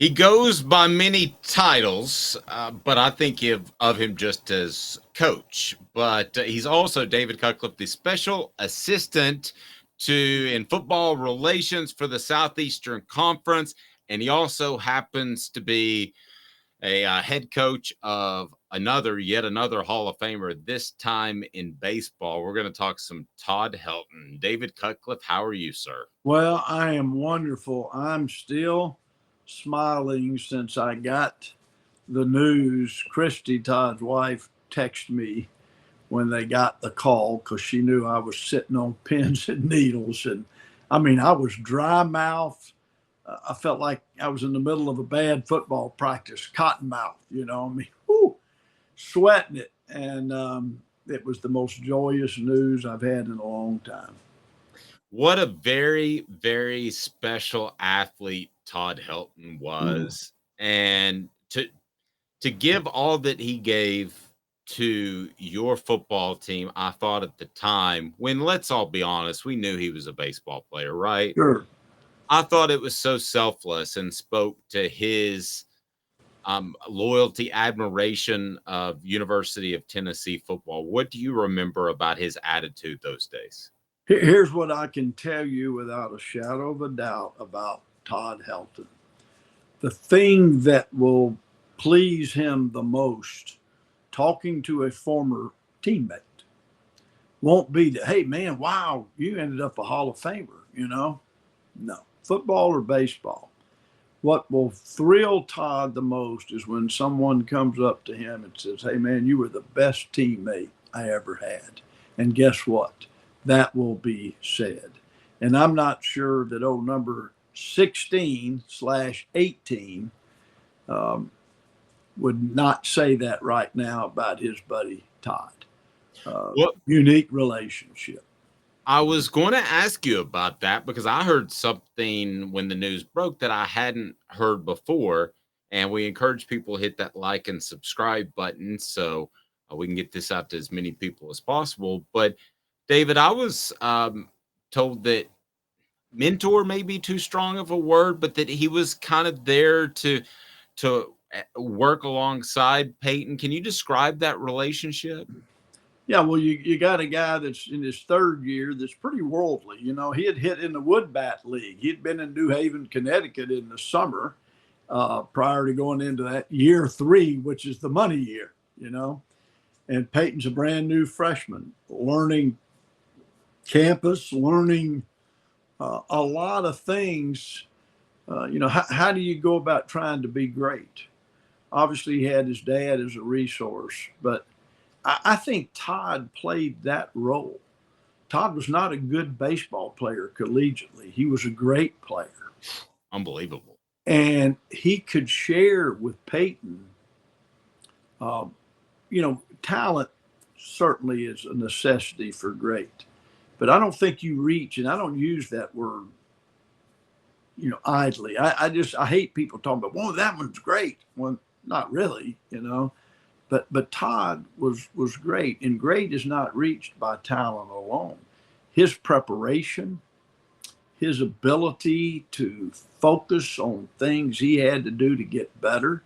He goes by many titles, but I think of him just as coach. But he's also David Cutcliffe, the special assistant in football relations for the Southeastern Conference, and he also happens to be a head coach of yet another Hall of Famer, this time in baseball. We're going to talk some Todd Helton. David Cutcliffe, how are you, sir? Well, I am wonderful. I'm still smiling since I got the news. Christy, Todd's wife, texted me when they got the call because she knew I was sitting on pins and needles. And I mean, I was dry mouthed. I felt like I was in the middle of a bad football practice, cotton mouth, I mean, whoo, sweating it. And it was the most joyous news I've had in a long time. What a very, very special athlete Todd Helton was. And to give all that he gave to your football team, I thought at the time, when, let's all be honest, we knew he was a baseball player, right? Sure. I thought it was so selfless and spoke to his loyalty, admiration of University of Tennessee football. What do you remember about his attitude those days? Here's what I can tell you without a shadow of a doubt about Todd Helton. The thing that will please him the most, talking to a former teammate, won't be that, hey, man, wow, you ended up a Hall of Famer, No, football or baseball. What will thrill Todd the most is when someone comes up to him and says, hey, man, you were the best teammate I ever had. And guess what? That will be said. And I'm not sure that number 16/18 would not say that right now about his buddy Todd. Unique relationship. I was going to ask you about that because I heard something when the news broke that I hadn't heard before. And we encourage people to hit that like and subscribe button so we can get this out to as many people as possible. But David, I was told that mentor may be too strong of a word, but that he was kind of there to work alongside Peyton. Can you describe that relationship? Yeah, well, you got a guy that's in his third year that's pretty worldly. He had hit in the Wood Bat League. He'd been in New Haven, Connecticut in the summer prior to going into that year 3, which is the money year, And Peyton's a brand new freshman, learning campus, learning a lot of things. How do you go about trying to be great? Obviously, he had his dad as a resource, but I think Todd played that role. Todd was not a good baseball player collegiately. He was a great player. Unbelievable. And he could share with Peyton, talent certainly is a necessity for great. But I don't think you reach, and I don't use that word, idly. I hate people talking about, well, that one's great. Well, not really, But Todd was great, and great is not reached by talent alone. His preparation, his ability to focus on things he had to do to get better,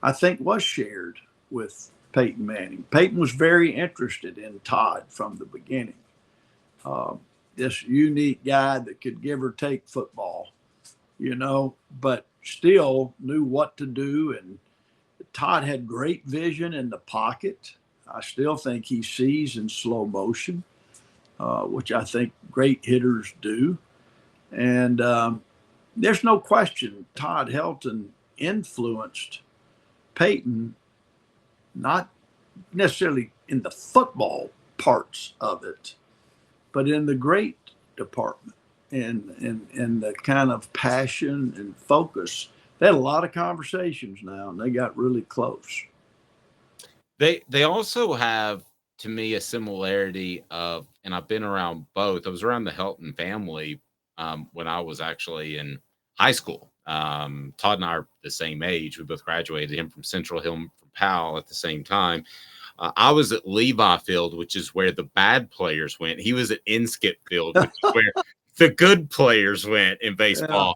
I think was shared with Peyton Manning. Peyton was very interested in Todd from the beginning. This unique guy that could give or take football, but still knew what to do. And Todd had great vision in the pocket. I still think he sees in slow motion, which I think great hitters do. And there's no question Todd Helton influenced Peyton, not necessarily in the football parts of it, but in the great department and the kind of passion and focus. They had a lot of conversations now, and they got really close. They also have, to me, a similarity of, and I've been around both. I was around the Helton family when I was actually in high school. Todd and I are the same age. We both graduated, him from Central, him from Powell at the same time. I was at Levi Field, which is where the bad players went. He was at Inskip Field, which is where the good players went in baseball.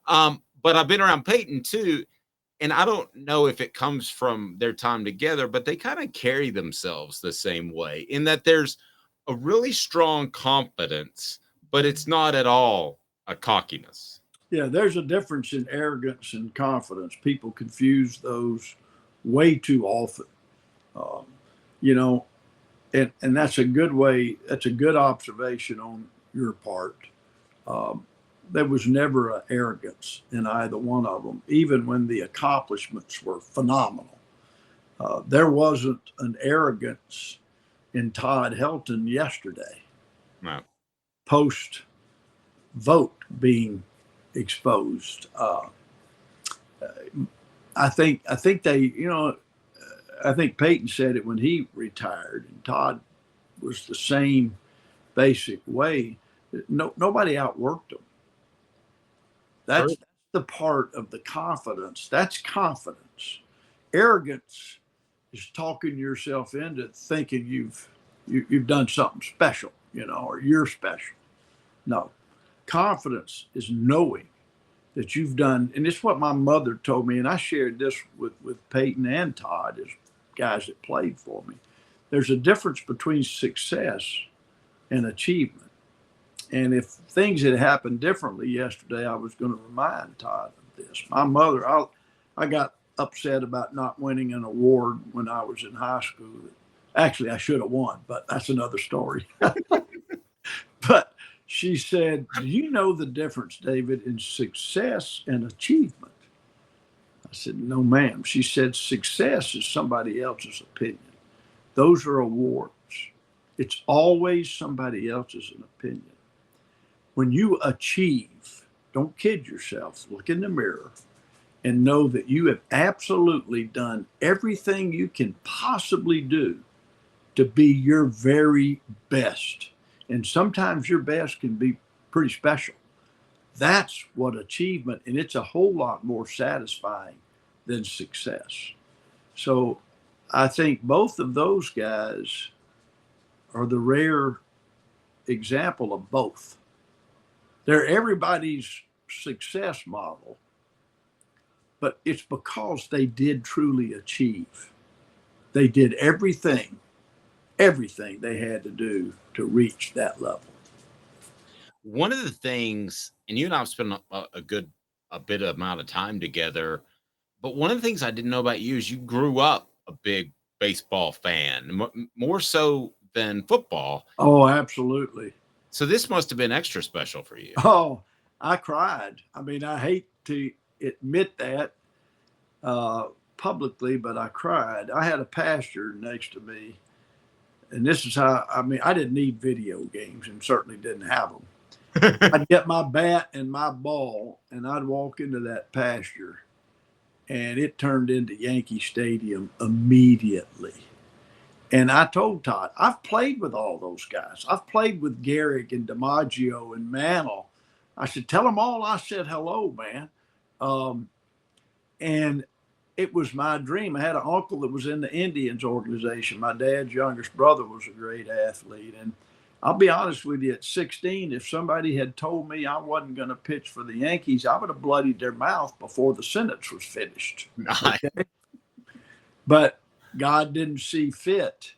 Yeah. But I've been around Peyton too, and I don't know if it comes from their time together, but they kind of carry themselves the same way in that there's a really strong confidence, but it's not at all a cockiness. Yeah, there's a difference in arrogance and confidence. People confuse those way too often. Um, you know, and that's a good way. That's a good observation on your part. Um, there was never an arrogance in either one of them, even when the accomplishments were phenomenal. There wasn't an arrogance in Todd Helton yesterday, No. post vote being exposed. I think they, I think Peyton said it when he retired, and Todd was the same basic way. Nobody outworked him. That's the part of the confidence. That's confidence. Arrogance is talking yourself into thinking you've done something special, or you're special. No, confidence is knowing that you've done, and it's what my mother told me, and I shared this with Peyton and Todd as guys that played for me. There's a difference between success and achievement. And if things had happened differently yesterday, I was going to remind Todd of this. My mother, I got upset about not winning an award when I was in high school. Actually, I should have won, but that's another story. But she said, "Do you know the difference, David, in success and achievement?" I said, "No, ma'am." She said, "Success is somebody else's opinion. Those are awards. It's always somebody else's opinion. When you achieve, don't kid yourself, look in the mirror and know that you have absolutely done everything you can possibly do to be your very best. And sometimes your best can be pretty special. That's what achievement, and it's a whole lot more satisfying than success." So I think both of those guys are the rare example of both. They're everybody's success model, but it's because they did truly achieve. They did everything they had to do to reach that level. One of the things, and you and I have spent a bit amount of time together, but one of the things I didn't know about you is you grew up a big baseball fan, more so than football. Oh, absolutely. So this must have been extra special for you. Oh, I cried. I mean, I hate to admit that publicly, but I cried. I had a pastor next to me, and this is how, I mean, I didn't need video games and certainly didn't have them. I'd get my bat and my ball, and I'd walk into that pasture, and it turned into Yankee Stadium immediately. And I told Todd, I've played with all those guys. I've played with Garrick and DiMaggio and Mantle. I said, tell them all I said hello, man. And it was my dream. I had an uncle that was in the Indians organization. My dad's youngest brother was a great athlete. And I'll be honest with you, at 16, if somebody had told me I wasn't going to pitch for the Yankees, I would have bloodied their mouth before the sentence was finished. Okay? But God didn't see fit.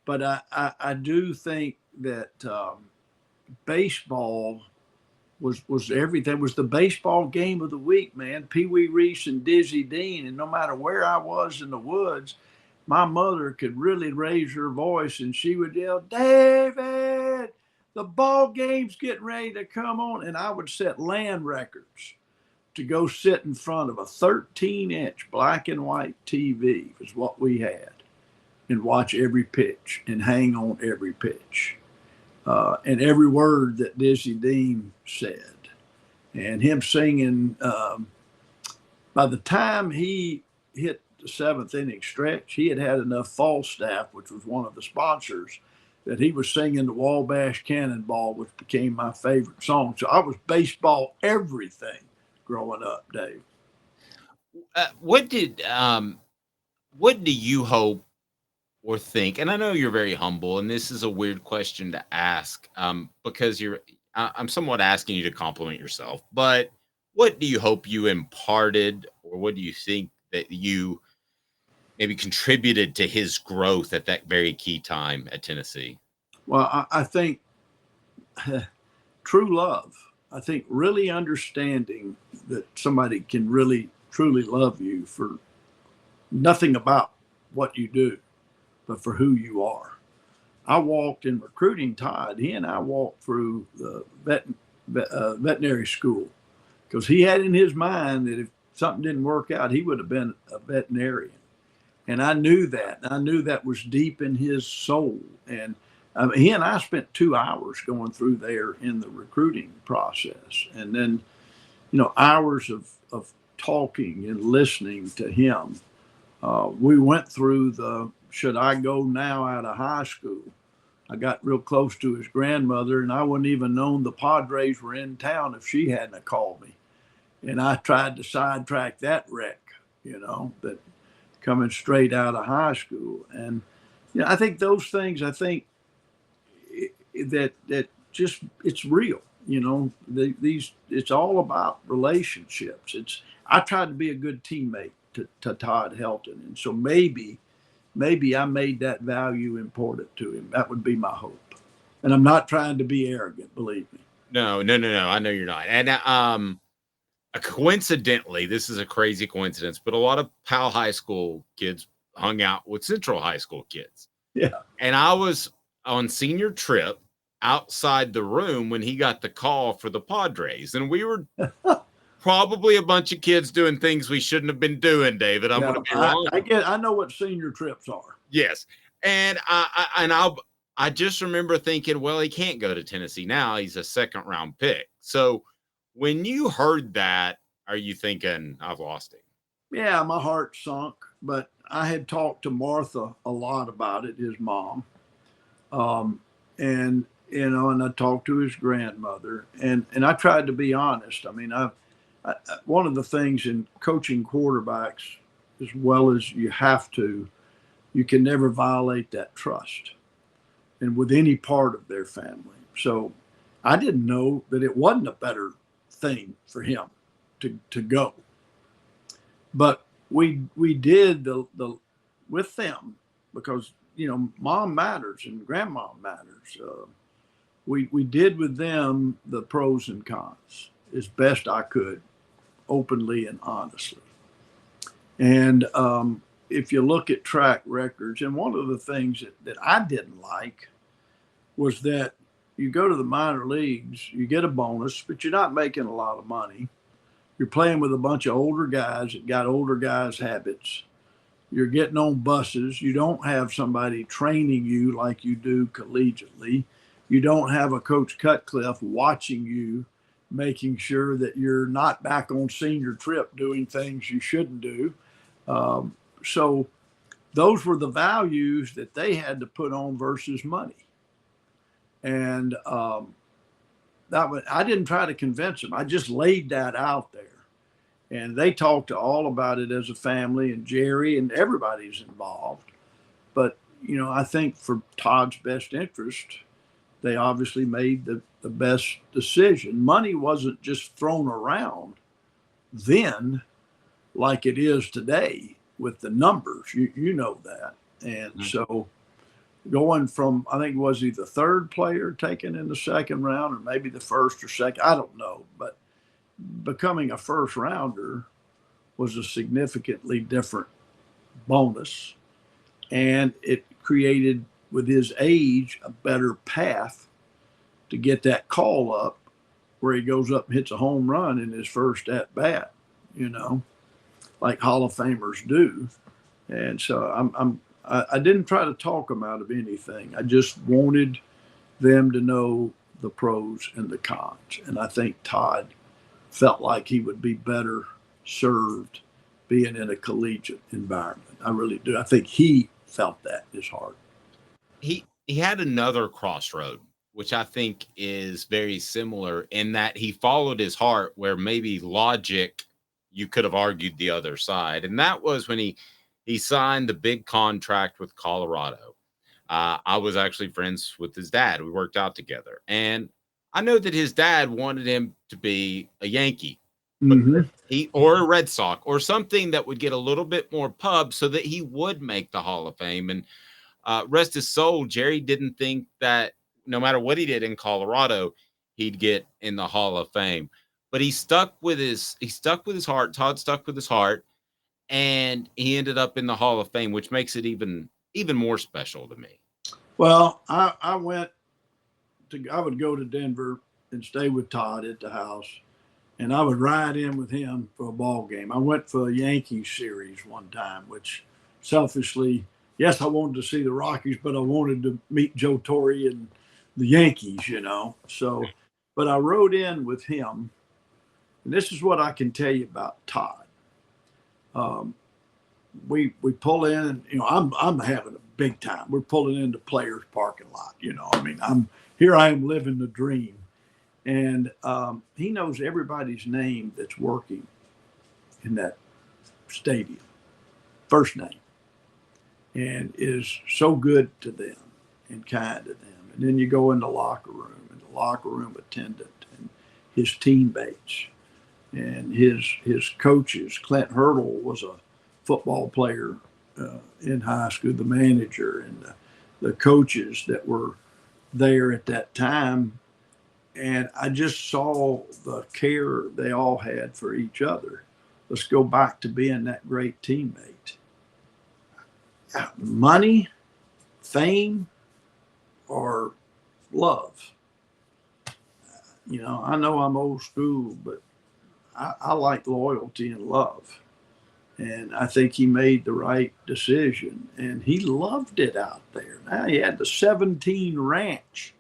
But I do think that baseball was everything. It was the baseball game of the week, man. Pee Wee Reese and Dizzy Dean. And no matter where I was in the woods, my mother could really raise her voice and she would yell, "David, the ball game's getting ready to come on." And I would set land records to go sit in front of a 13-inch black and white TV is what we had, and watch every pitch and hang on every pitch. And every word that Dizzy Dean said, and him singing. By the time he hit the seventh inning stretch, he had enough Falstaff, which was one of the sponsors, that he was singing the Wabash Cannonball, which became my favorite song. So I was baseball everything growing up, Dave. What do you hope or think? And I know you're very humble, and this is a weird question to ask, because I'm somewhat asking you to compliment yourself. But what do you hope you imparted, or what do you think that you maybe contributed to his growth at that very key time at Tennessee? Well, I think true love. I think really understanding that somebody can really truly love you for nothing about what you do, but for who you are. I walked in recruiting Todd. He and I walked through the veterinary school because he had in his mind that if something didn't work out, he would have been a veterinarian. And I knew that. I knew that was deep in his soul. And he and I spent 2 hours going through there in the recruiting process. And then, hours of talking and listening to him. We went through the should I go now out of high school? I got real close to his grandmother, and I wouldn't even known the Padres were in town if she hadn't called me. And I tried to sidetrack that wreck, that coming straight out of high school. And I think those things, that just it's real. It's all about relationships. I tried to be a good teammate to Todd Helton, and so maybe I made that value important to him. That would be my hope. And I'm not trying to be arrogant, believe me. No. I know you're not. And coincidentally, this is a crazy coincidence, but a lot of Powell High School kids hung out with Central High School kids. Yeah. And I was on senior trip outside the room when he got the call for the Padres. And we were probably a bunch of kids doing things we shouldn't have been doing, David. I'm going to be wrong. I know what senior trips are. Yes. And I just remember thinking, well, he can't go to Tennessee now. He's a second round pick. So when you heard that, are you thinking, I've lost him? Yeah, my heart sunk. But I had talked to Martha a lot about it, his mom. And I talked to his grandmother. And I tried to be honest. I mean, one of the things in coaching quarterbacks, as well as you can never violate that trust, and with any part of their family. So I didn't know that it wasn't a better thing for him to go, but we did the with them because mom matters and grandma matters. We did with them the pros and cons as best I could, openly and honestly. And if you look at track records, and one of the things that I didn't like was that you go to the minor leagues, you get a bonus, but you're not making a lot of money. You're playing with a bunch of older guys that got older guys' habits. You're getting on buses. You don't have somebody training you like you do collegiately. You don't have a Coach Cutcliffe watching you, making sure that you're not back on senior trip doing things you shouldn't do. So those were the values that they had to put on versus money. And I didn't try to convince them. I just laid that out there. And they talked all about it as a family, and Jerry and everybody's involved. But, I think for Todd's best interest, they obviously made the best decision. Money wasn't just thrown around then like it is today with the numbers. You know that. And so going from, I think, was he the third player taken in the second round or maybe the first or second? I don't know. But becoming a first rounder was a significantly different bonus. And it created, with his age, a better path to get that call up where he goes up and hits a home run in his first at bat, like Hall of Famers do. And so I didn't try to talk them out of anything. I just wanted them to know the pros and the cons. And I think Todd felt like he would be better served being in a collegiate environment. I really do. I think he felt that in his heart. He had another crossroad, which I think is very similar in that he followed his heart where maybe logic, you could have argued the other side. And that was when he signed the big contract with Colorado. I was actually friends with his dad. We worked out together. And I know that his dad wanted him to be a Yankee. Mm-hmm. He or a Red Sox or something that would get a little bit more pub so that he would make the Hall of Fame. And rest his soul, Jerry didn't think that no matter what he did in Colorado, he'd get in the Hall of Fame. But he stuck with his heart. Todd stuck with his heart, and he ended up in the Hall of Fame, which makes it even more special to me. Well, I would go to Denver and stay with Todd at the house, and I would ride in with him for a ball game. I went for a Yankees series one time, which selfishly, yes, I wanted to see the Rockies, but I wanted to meet Joe Torre and the Yankees, you know. So, but I rode in with him, and this is what I can tell you about Todd. We pull in, and you know, I'm having a big time. We're pulling into Players Parking Lot, you know. I mean, I am living the dream. And he knows everybody's name that's working in that stadium, first name, and is so good to them and kind to them. And then you go in the locker room, and the locker room attendant and his teammates and his coaches. Clint Hurdle was a football player in high school, the manager, and the coaches that were there at that time. And I just saw the care they all had for each other. Let's go back to being that great teammate. Money, fame, or love. You know I'm old school, but I like loyalty and love. And I think he made the right decision. And he loved it out there. Now he had the 17 ranch.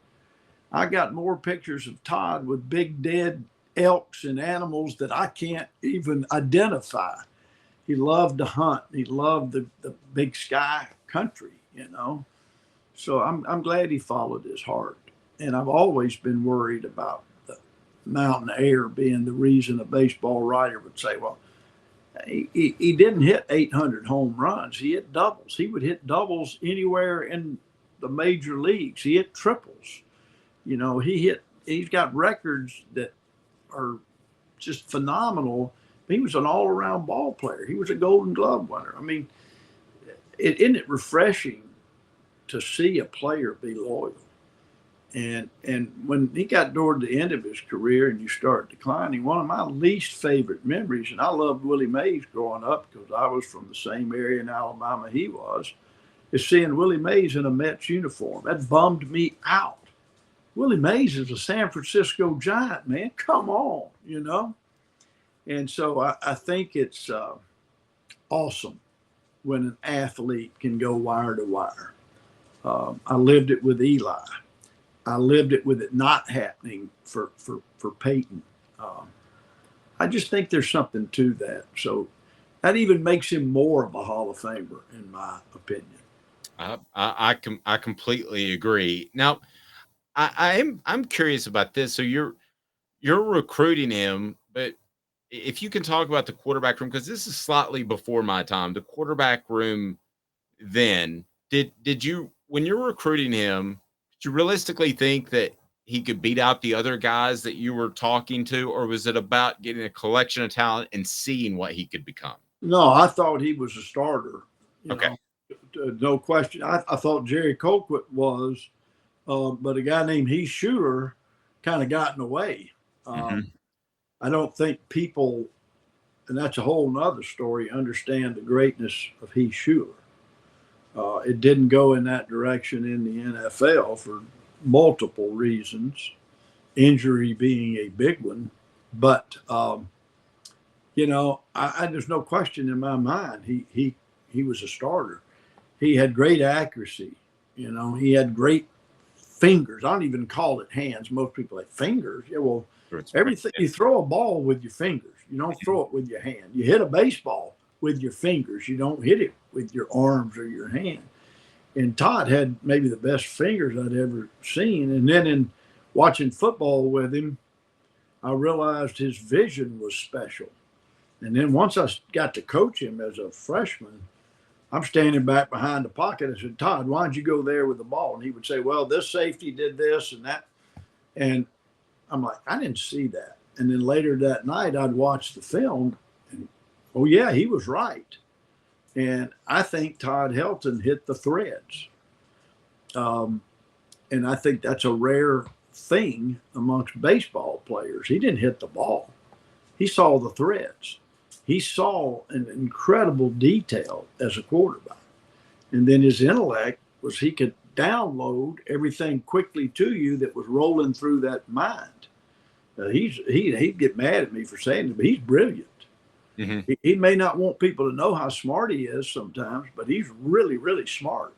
I got more pictures of Todd with big dead elks and animals that I can't even identify. He loved to hunt. He loved the big sky country, you know. So I'm glad he followed his heart. And I've always been worried about the mountain air being the reason a baseball writer would say, well, he didn't hit 800 home runs. He hit doubles. He would hit doubles anywhere in the major leagues. He hit triples. You know, he's got records that are just phenomenal. He was an all-around ball player. He was a Golden Glove winner. I mean, isn't it refreshing to see a player be loyal? And when he got toward the end of his career and you start declining, one of my least favorite memories, and I loved Willie Mays growing up because I was from the same area in Alabama he was, is seeing Willie Mays in a Mets uniform. That bummed me out. Willie Mays is a San Francisco Giant, man. Come on, you know? And so I think it's awesome when an athlete can go wire to wire. I lived it with Eli. I lived it with it not happening for Peyton. I just think there's something to that. So that even makes him more of a Hall of Famer, in my opinion. I completely agree. Now, I'm curious about this. So you're recruiting him, but if you can talk about the quarterback room, because this is slightly before my time, the quarterback room then, did you, when you're recruiting him, did you realistically think that he could beat out the other guys that you were talking to, or was it about getting a collection of talent and seeing what he could become? No, I thought he was a starter. Okay. No question. I thought Jerry Colquitt was, but a guy named Heath Schuler kind of got in the way. I don't think people, and that's a whole nother story, understand the greatness of Heath Schuler. It didn't go in that direction in the NFL for multiple reasons, injury being a big one. But, there's no question in my mind he was a starter. He had great accuracy. You know, he had great fingers. I don't even call it hands. Most people have fingers. Yeah, well, everything, you throw a ball with your fingers. You don't throw it with your hand. You hit a baseball with your fingers. You don't hit it with your arms or your hand. And Todd had maybe the best fingers I'd ever seen. And then in watching football with him, I realized his vision was special. And then once I got to coach him as a freshman, I'm standing back behind the pocket. I said, Todd, why don't you go there with the ball? And he would say, well, this safety did this and that. And I'm like, I didn't see that. And then later that night, I'd watch the film, and oh yeah, he was right. And I think Todd Helton hit the threads. And I think that's a rare thing amongst baseball players. He didn't hit the ball. He saw the threads. He saw an incredible detail as a quarterback. And then his intellect was he could download everything quickly to you that was rolling through that mind. He'd get mad at me for saying it, but he's brilliant. Mm-hmm. He may not want people to know how smart he is sometimes, but he's really, really smart.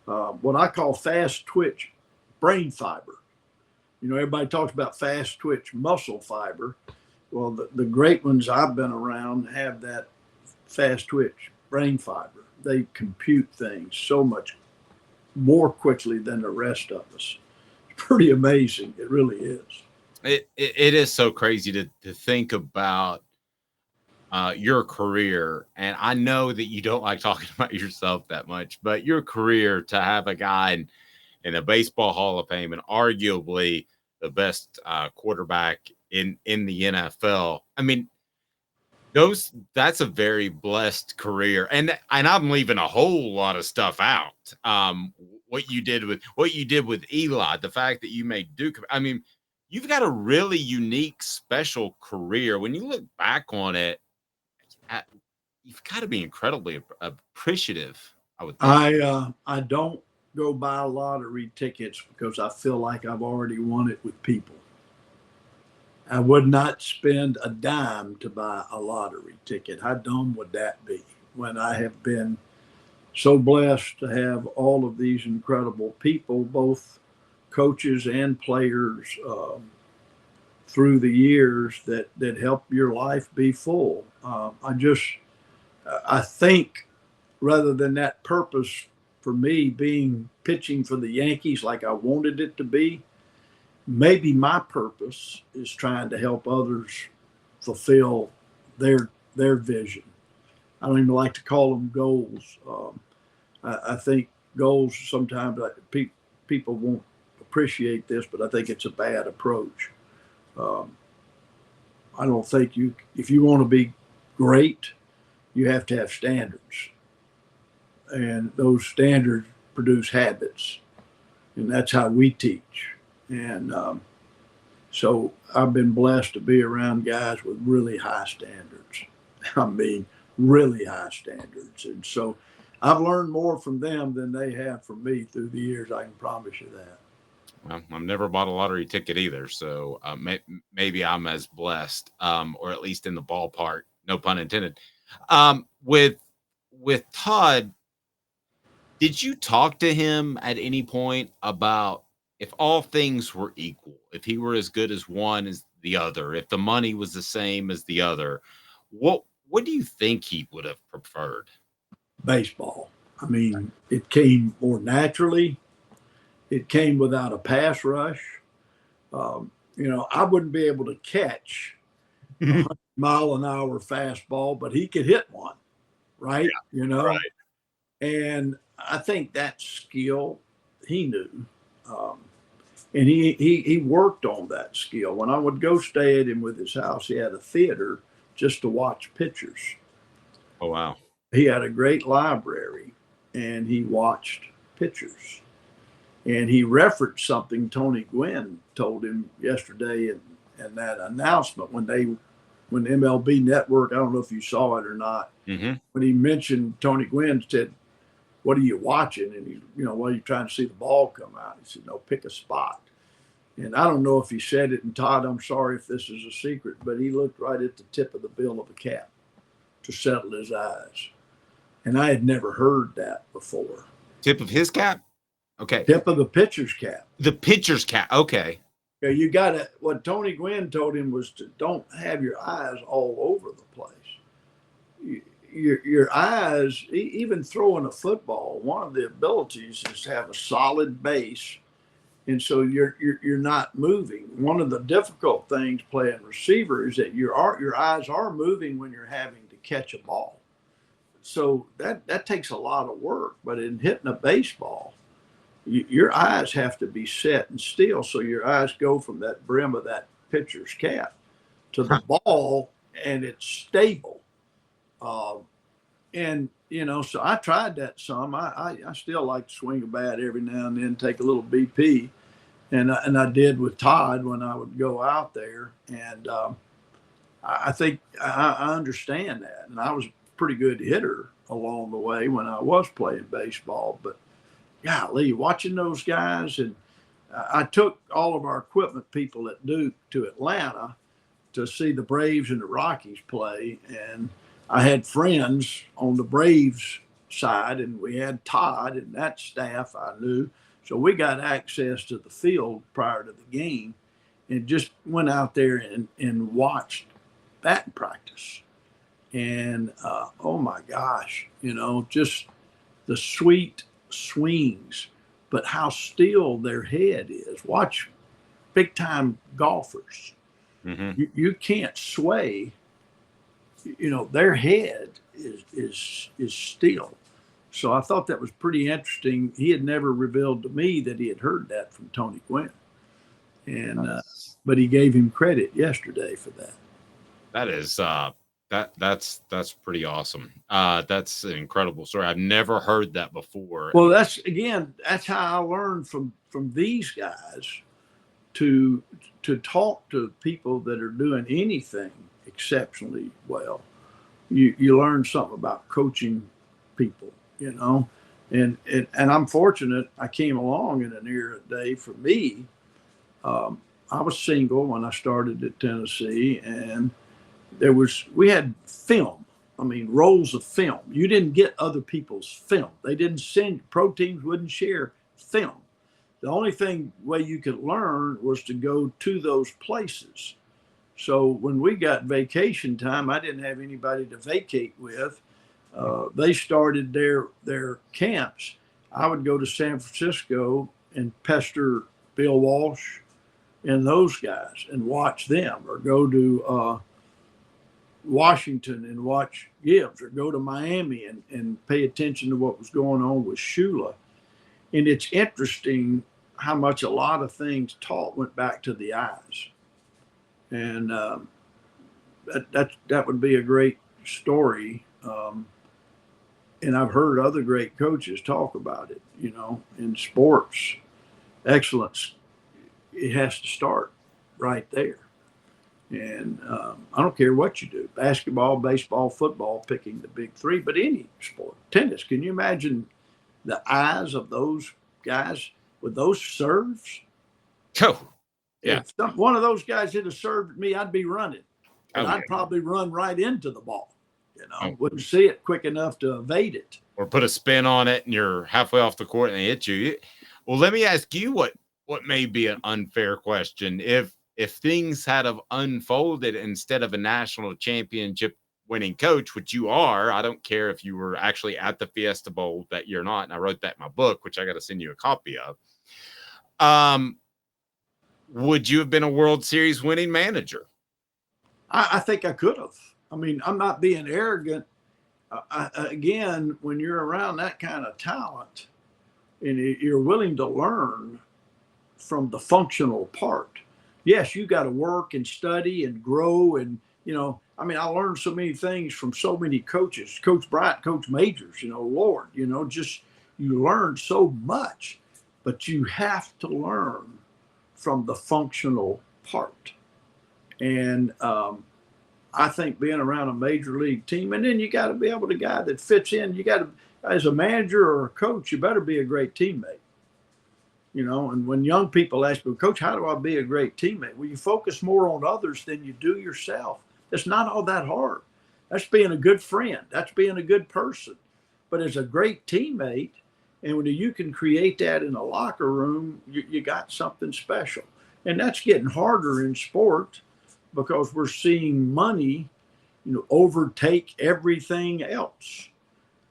What I call fast twitch brain fiber. You know, everybody talks about fast twitch muscle fiber. Well, the great ones I've been around have that fast twitch brain fiber. They compute things so much more quickly than the rest of us. It's pretty amazing. It really is. It is so crazy to think about your career. And I know that you don't like talking about yourself that much, but your career, to have a guy in a baseball Hall of Fame and arguably the best quarterback in the NFL. I mean, that's a very blessed career. And I'm leaving a whole lot of stuff out. What you did with Eli, the fact that you made Duke. I mean, you've got a really unique, special career. When you look back on it, you've got to be incredibly appreciative, I would think. I don't go buy lottery tickets because I feel like I've already won it with people. I would not spend a dime to buy a lottery ticket. How dumb would that be when I have been so blessed to have all of these incredible people, both coaches and players, through the years that help your life be full. I think rather than that purpose for me being pitching for the Yankees like I wanted it to be, maybe my purpose is trying to help others fulfill their vision. I don't even like to call them goals. I think goals sometimes people won't appreciate this, but I think it's a bad approach. I don't think if you want to be great, you have to have standards. And those standards produce habits. And that's how we teach. And so I've been blessed to be around guys with really high standards. I mean, really high standards. And so I've learned more from them than they have from me through the years. I can promise you that. Well, I've never bought a lottery ticket either. So maybe I'm as blessed, or at least in the ballpark, no pun intended. With Todd, did you talk to him at any point about if all things were equal, if he were as good as one as the other, if the money was the same as the other, what do you think he would have preferred? Baseball. I mean, it came more naturally. It came without a pass rush. I wouldn't be able to catch a 100-mile-an-hour fastball, but he could hit one, right? Yeah, right. And I think that skill he knew. And he worked on that skill. When I would go stay at him with his house, he had a theater just to watch pictures. Oh, wow. He had a great library, and he watched pictures. And he referenced something Tony Gwynn told him yesterday in that announcement when MLB Network, I don't know if you saw it or not, when he mentioned, Tony Gwynn said, "What are you watching?" And he, "What are you trying to see the ball come out?" He said, "No, pick a spot." And I don't know if he said it, and Todd, I'm sorry if this is a secret, but he looked right at the tip of the bill of a cap to settle his eyes. And I had never heard that before. Tip of his cap? Okay. Tip of the pitcher's cap. The pitcher's cap. Okay. Yeah, you got to, what Tony Gwynn told him was to don't have your eyes all over the place. Your eyes, even throwing a football, one of the abilities is to have a solid base. And so you're not moving. One of the difficult things playing receiver is that your eyes are moving when you're having to catch a ball. So that takes a lot of work. But in hitting a baseball, your eyes have to be set and still, so your eyes go from that brim of that pitcher's cap to the ball, and it's stable. And so I tried that some. I still like to swing a bat every now and then, take a little BP, and I did with Todd when I would go out there. And I think I understand that, and I was a pretty good hitter along the way when I was playing baseball. But golly, watching those guys, and I took all of our equipment people at Duke to Atlanta to see the Braves and the Rockies play, and I had friends on the Braves side, and we had Todd and that staff I knew. So we got access to the field prior to the game and just went out there and watched batting practice. And oh my gosh, just the sweet swings, but how still their head is. Watch big time golfers. Mm-hmm. You can't sway. Their head is still. So I thought that was pretty interesting. He had never revealed to me that he had heard that from Tony Gwynn, and but he gave him credit yesterday for that. That is that's pretty awesome. That's an incredible story. I've never heard that before. Well, that's how I learned from these guys to talk to people that are doing anything exceptionally well. You learn something about coaching people, and I'm fortunate I came along in an era day. For me, I was single when I started at Tennessee, and we had film. I mean, rolls of film. You didn't get other people's film. They didn't pro teams wouldn't share film. The only way you could learn was to go to those places. So when we got vacation time, I didn't have anybody to vacate with. They started their camps. I would go to San Francisco and pester Bill Walsh and those guys and watch them, or go to Washington and watch Gibbs, or go to Miami and pay attention to what was going on with Shula. And it's interesting how much a lot of things taught went back to the eyes. And that would be a great story. And I've heard other great coaches talk about it, in sports excellence. It has to start right there. And I don't care what you do, basketball, baseball, football, picking the big three, but any sport. Tennis, can you imagine the eyes of those guys with those serves? Oh, yeah. If one of those guys had served at me, I'd be running. And I'd probably run right into the ball. Wouldn't see it quick enough to evade it. Or put a spin on it and you're halfway off the court and they hit you. Well, let me ask you what may be an unfair question. If things had have unfolded instead of a national championship winning coach, which you are, I don't care if you were actually at the Fiesta Bowl that you're not, and I wrote that in my book, which I got to send you a copy of. Would you have been a World Series winning manager? I think I could have. I mean, I'm not being arrogant. Again, when you're around that kind of talent and you're willing to learn from the functional part, yes, you got to work and study and grow. And, I learned so many things from so many coaches, Coach Bryant, Coach Majors, Lord, just you learn so much, but you have to learn from the functional part. And I think being around a major league team, and then you got to be able to guy that fits in. You got to, as a manager or a coach, you better be a great teammate. And when young people ask me, Coach, how do I be a great teammate? Well, you focus more on others than you do yourself. It's not all that hard. That's being a good friend. That's being a good person. But as a great teammate, and when you can create that in a locker room, you got something special. And that's getting harder in sport because we're seeing money, overtake everything else.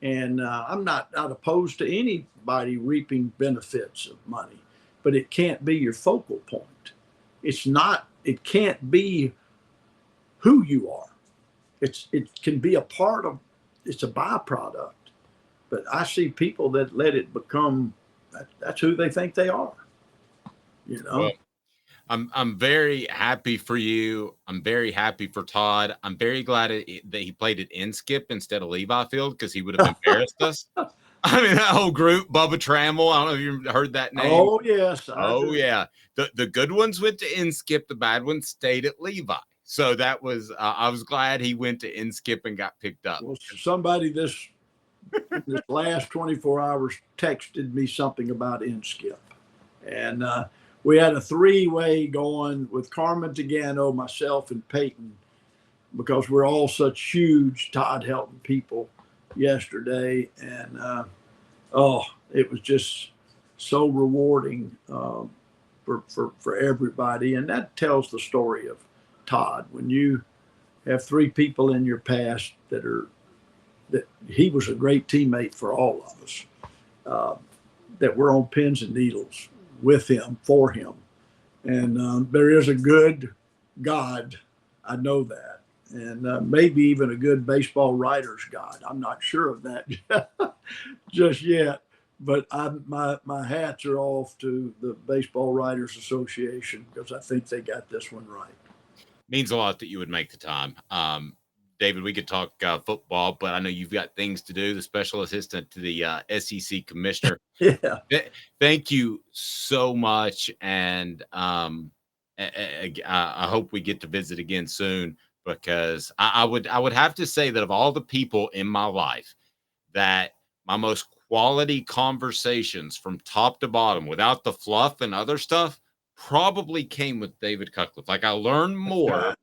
And I'm not opposed to anybody reaping benefits of money, but it can't be your focal point. It can't be who you are. It can be a part of, it's a byproduct. But I see people that let it become, that's who they think they are, Well, I'm very happy for you. I'm very happy for Todd. I'm very glad that he played at Inskip instead of Levi Field because he would have embarrassed us. I mean, that whole group, Bubba Trammell. I don't know if you heard that name. Oh, yes. Oh, yeah. The good ones went to Inskip. The bad ones stayed at Levi. So that was, I was glad he went to Inskip and got picked up. Well, somebody this last 24 hours texted me something about Inskip. And we had a three-way going with Carmen Tagano, myself, and Peyton, because we're all such huge Todd Helton people yesterday. And, it was just so rewarding for everybody. And that tells the story of Todd. When you have three people in your past that he was a great teammate for all of us, that we're on pins and needles with him, for him. And there is a good God. I know that. And maybe even a good baseball writer's God. I'm not sure of that just yet. But my hats are off to the Baseball Writers Association because I think they got this one right. Means a lot that you would make the time. David, we could talk football, but I know you've got things to do. The special assistant to the SEC Commissioner. Yeah. Thank you so much. And I hope we get to visit again soon because I would have to say that of all the people in my life, that my most quality conversations from top to bottom without the fluff and other stuff probably came with David Cutcliffe. Like I learned more.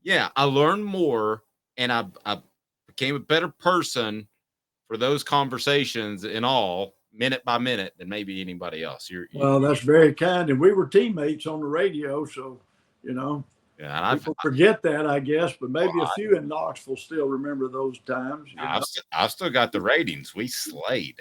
Yeah, I learned more and I became a better person for those conversations in all minute by minute than maybe anybody else. Well, that's very kind. And we were teammates on the radio. So, yeah, people forget that, I guess, but maybe a few in Knoxville still remember those times. I've still got the ratings. We slayed.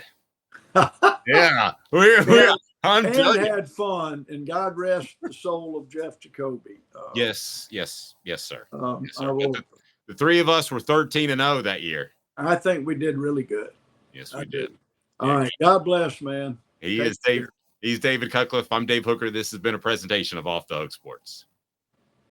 Yeah, we had fun, and God rest the soul of Jeff Jacoby. Yes, sir. Yes, sir. The three of us were 13-0 that year. I think we did really good. Yes, we did. All right. God bless, man. He's David Cutcliffe. I'm Dave Hooker. This has been a presentation of Off the Hook Sports.